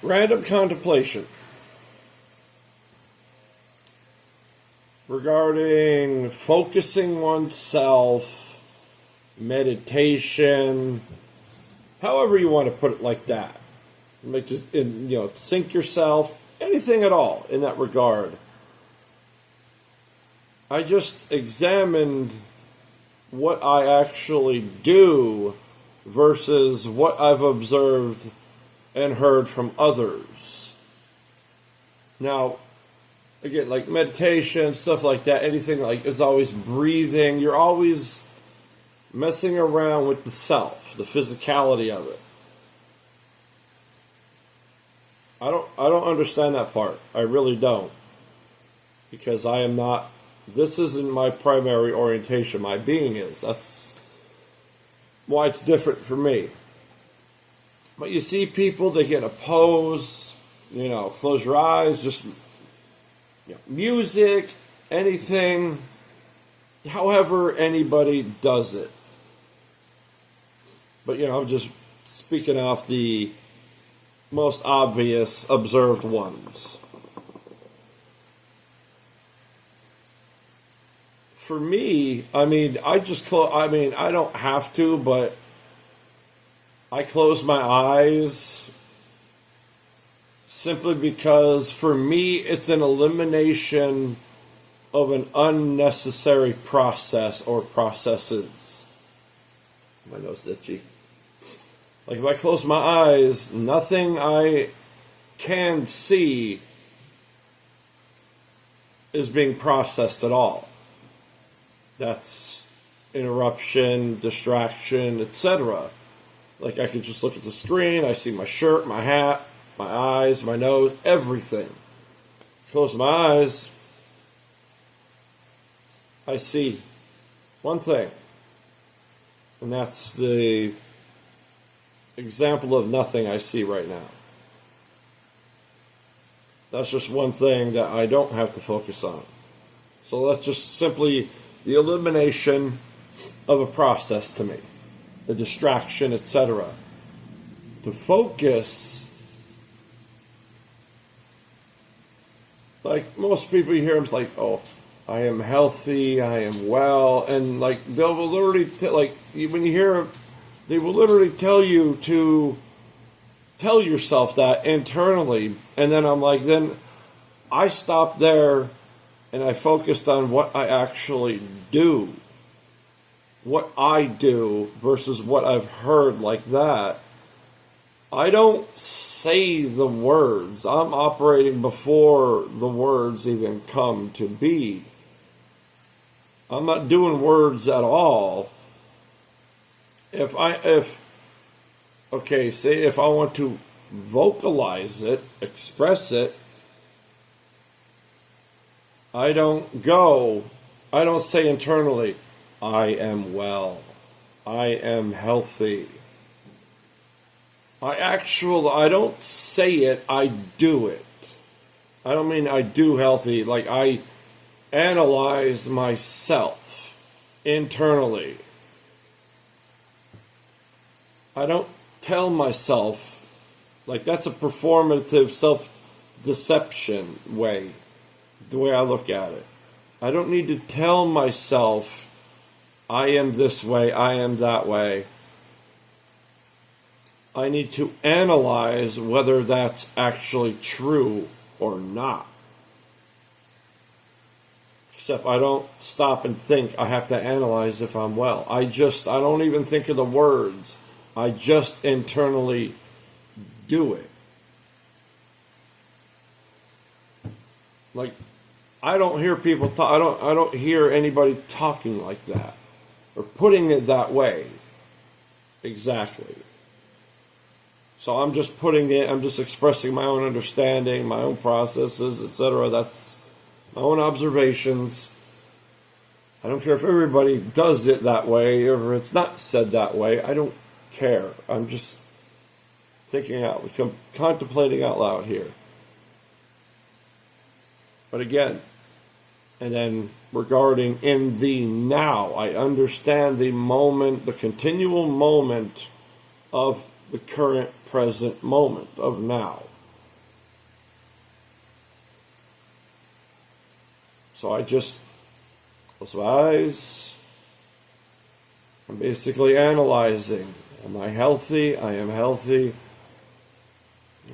Random contemplation regarding focusing oneself, meditation, however you want to put it like that. Like just, sync yourself, anything at all in that regard. I just examined what I actually do versus what I've observed and heard from others. Now, again, like meditation, stuff like that, anything like it's always breathing. You're always messing around with the self, the physicality of it. I don't understand that part. I really don't. Because I am not, this isn't my primary orientation. My being is. That's why it's different for me. But you see people, they get a pose, close your eyes, just music, anything, however anybody does it. But, I'm just speaking off the most obvious observed ones. For me, I don't have to, but I close my eyes simply because for me it's an elimination of an unnecessary process or processes. My nose is itchy. Like if I close my eyes, nothing I can see is being processed at all. That's interruption, distraction, etc. Like I can just look at the screen, I see my shirt, my hat, my eyes, my nose, everything. Close my eyes, I see one thing. And that's the example of nothing I see right now. That's just one thing that I don't have to focus on. So that's just simply the elimination of a process to me. The distraction, etc. To focus, like most people you hear them like, oh, I am healthy, I am well, and like they will literally when you hear, they will literally tell you to tell yourself that internally, and then I'm like, then I stopped there and I focused on what I actually do. What I do versus what I've heard like that. I don't say the words. I'm operating before the words even come to be. I'm not doing words at all. Say if I want to vocalize it, express it, I don't say internally, I am well. I am healthy. I don't say it, I do it. I don't mean I do healthy, like I analyze myself internally. I don't tell myself, like that's a performative self-deception way, the way I look at it. I don't need to tell myself I am this way, I am that way. I need to analyze whether that's actually true or not. Except I don't stop and think I have to analyze if I'm well. I don't even think of the words. I just internally do it. Like, I don't hear people talk, I don't hear anybody talking like that. Or putting it that way. Exactly. So I'm just I'm just expressing my own understanding, my own processes, etc. That's my own observations. I don't care if everybody does it that way or if it's not said that way. I don't care. I'm just contemplating out loud here. But again, and then regarding in the now, I understand the moment, the continual moment of the current present moment of now. So I just close my eyes. I'm basically analyzing. Am I healthy? I am healthy.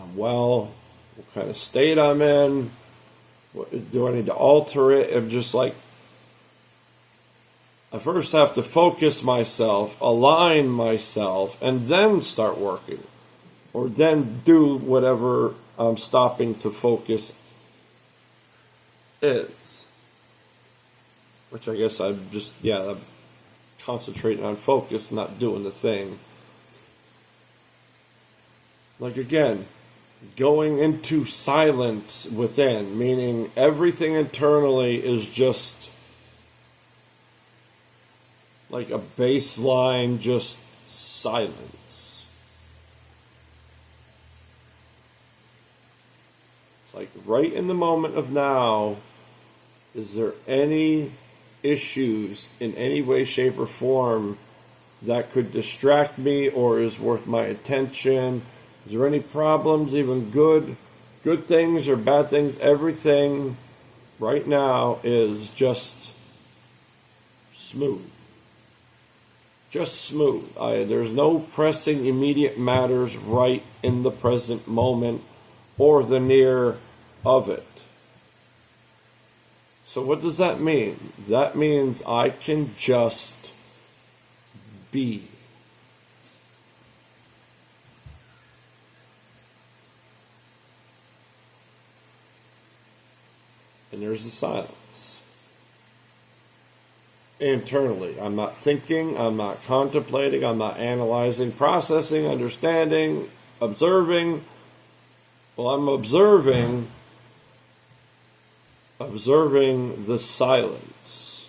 I'm well. What kind of state I'm in? Do I need to alter it? I'm just like, I first have to focus myself, align myself, and then start working. Or then do whatever I'm stopping to focus is. Which I guess I'm just, I'm concentrating on focus, not doing the thing. Like again, going into silence within, meaning everything internally is just like a baseline, just silence. Like right in the moment of now, is there any issues in any way, shape, or form that could distract me or is worth my attention? Is there any problems, even good things or bad things? Everything right now is just smooth. Just smooth. There's no pressing immediate matters right in the present moment or the near of it. So what does that mean? That means I can just be. And there's the silence. Internally, I'm not thinking, I'm not contemplating, I'm not analyzing, processing, understanding, observing. Well, I'm observing the silence.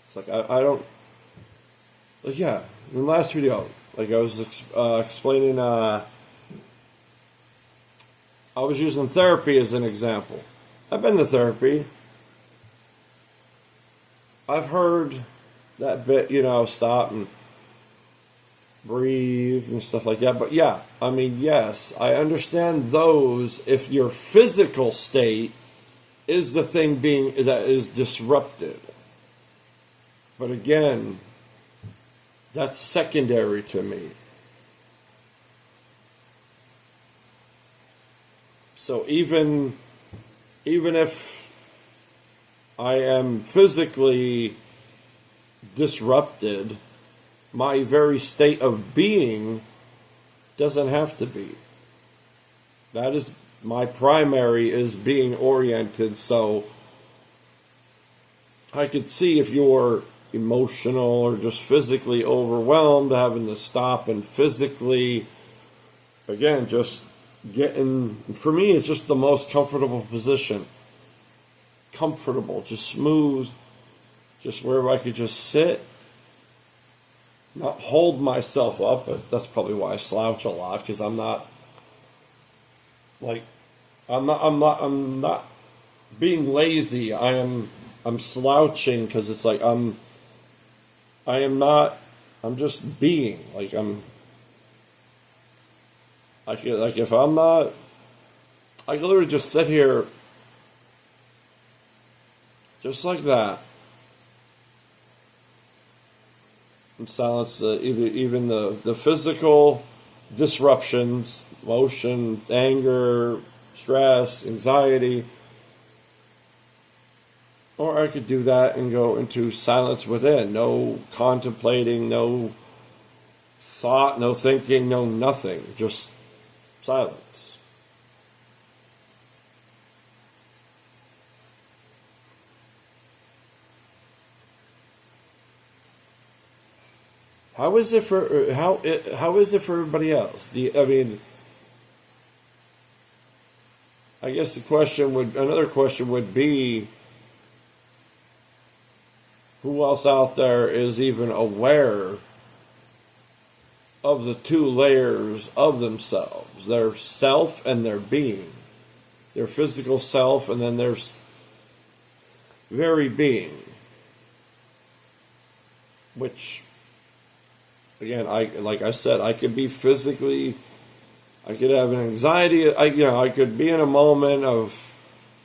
It's like I don't. Like, yeah, in the last video, like I was explaining, I was using therapy as an example. I've been to therapy. I've heard that bit, stop and breathe and stuff like that. But yeah, I mean, yes, I understand those if your physical state is the thing that is disrupted. But again, that's secondary to me. So even if I am physically disrupted, my very state of being doesn't have to be. That is my primary, is being oriented. So I could see if you're emotional or just physically overwhelmed, having to stop and physically, again, just getting, for me, it's just the most comfortable position. Comfortable, just smooth, just where I could just sit, not hold myself up. But that's probably why I slouch a lot, because I'm not being lazy. I'm slouching because it's like I'm just being, like if I'm not, I can literally just sit here just like that and silence even the physical disruptions, emotion, anger, stress, anxiety. Or I could do that and go into silence within. No contemplating, no thought, no thinking, no nothing. Just silence. How is it for everybody else? I guess another question would be, who else out there is even aware of the two layers of themselves? Their self and their being. Their physical self and then their very being. Which again, like I said, I could be physically, I could have an anxiety. I could be in a moment of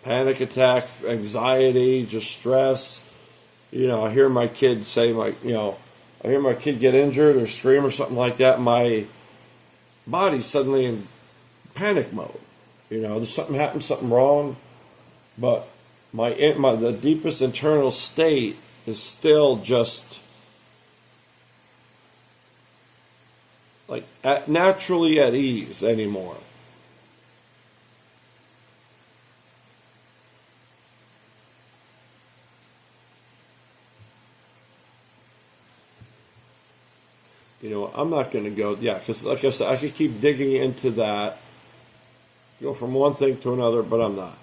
panic attack, anxiety, just stress. I hear my kid say, I hear my kid get injured or scream or something like that. My body's suddenly in panic mode. There's something happened, something wrong, but the deepest internal state is still just like naturally at ease anymore. I'm not going to go, because like I said, I could keep digging into that, go from one thing to another, but I'm not.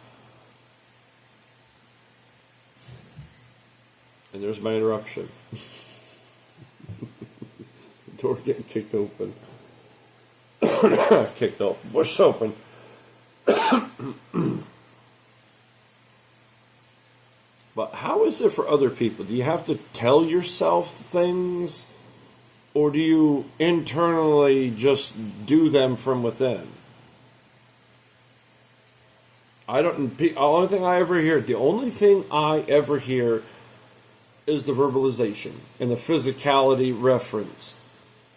And there's my interruption. Door getting kicked open. Kicked open. Pushed open. But how is it for other people? Do you have to tell yourself things? Or do you internally just do them from within? The only thing I ever hear is the verbalization and the physicality referenced.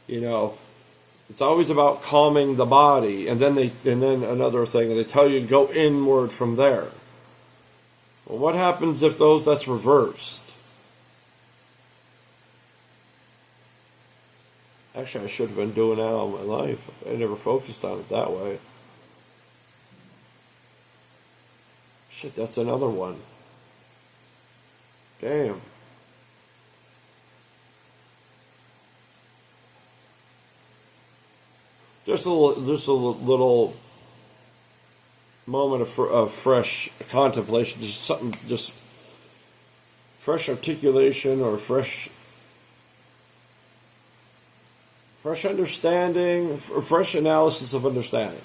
It's always about calming the body, and then another thing, they tell you to go inward from there. Well, what happens if that's reversed? Actually, I should have been doing that all my life. I never focused on it that way. Shit, that's another one. Damn. Just a little moment of fresh contemplation, just fresh articulation or fresh understanding, or fresh analysis of understanding.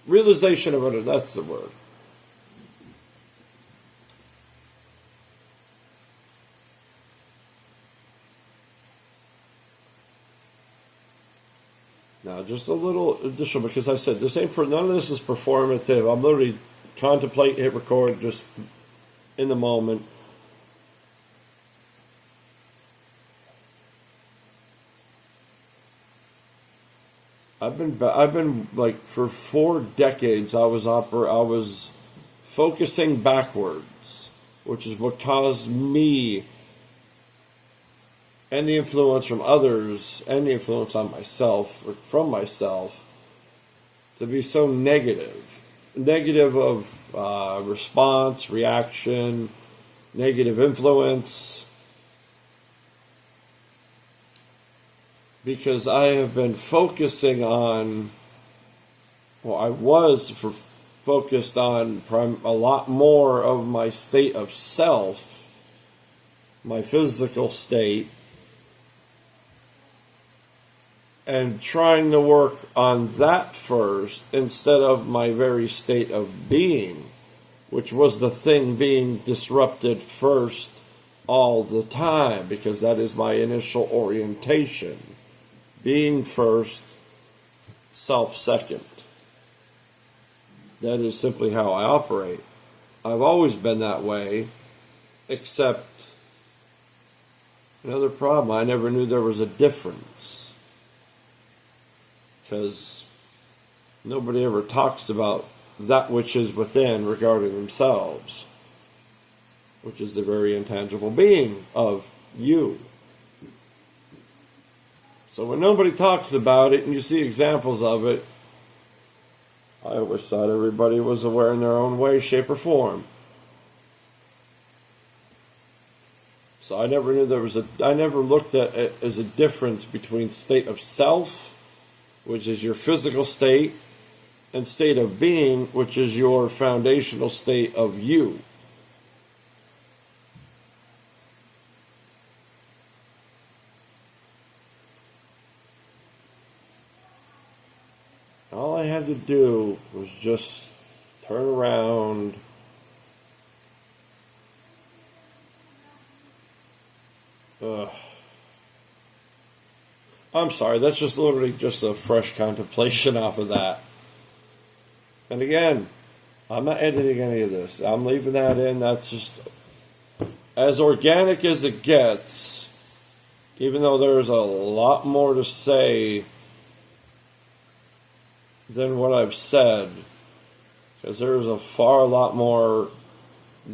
Realization of it, that's the word. Now, just a little additional, because I said none of this is performative. I'm literally contemplate, hit record, just in the moment. I've been like for 4 decades. I was focusing backwards, which is what caused me and the influence from others and the influence on myself or from myself to be so negative of response, reaction, negative influence. Because I have been focusing on, focused on a lot more of my state of self, my physical state, and trying to work on that first instead of my very state of being, which was the thing being disrupted first all the time, because that is my initial orientation. Being first, self second. That is simply how I operate. I've always been that way, except another problem, I never knew there was a difference. Because nobody ever talks about that which is within regarding themselves, which is the very intangible being of you. So when nobody talks about it and you see examples of it, I always thought everybody was aware in their own way, shape, or form. So I never knew I never looked at it as a difference between state of self, which is your physical state, and state of being, which is your foundational state of you. All I had to do was just turn around, I'm sorry, that's just literally just a fresh contemplation off of that. And again, I'm not editing any of this. I'm leaving that in. That's just as organic as it gets, even though there's a lot more to say than what I've said, because there's a far lot more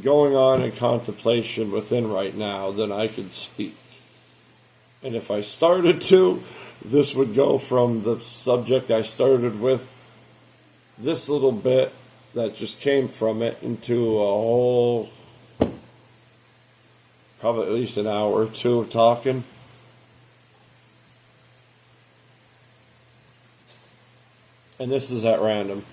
going on in contemplation within right now than I could speak. And if I started to, this would go from the subject I started with, this little bit that just came from it, into a whole, probably at least an hour or two of talking. And this is at random.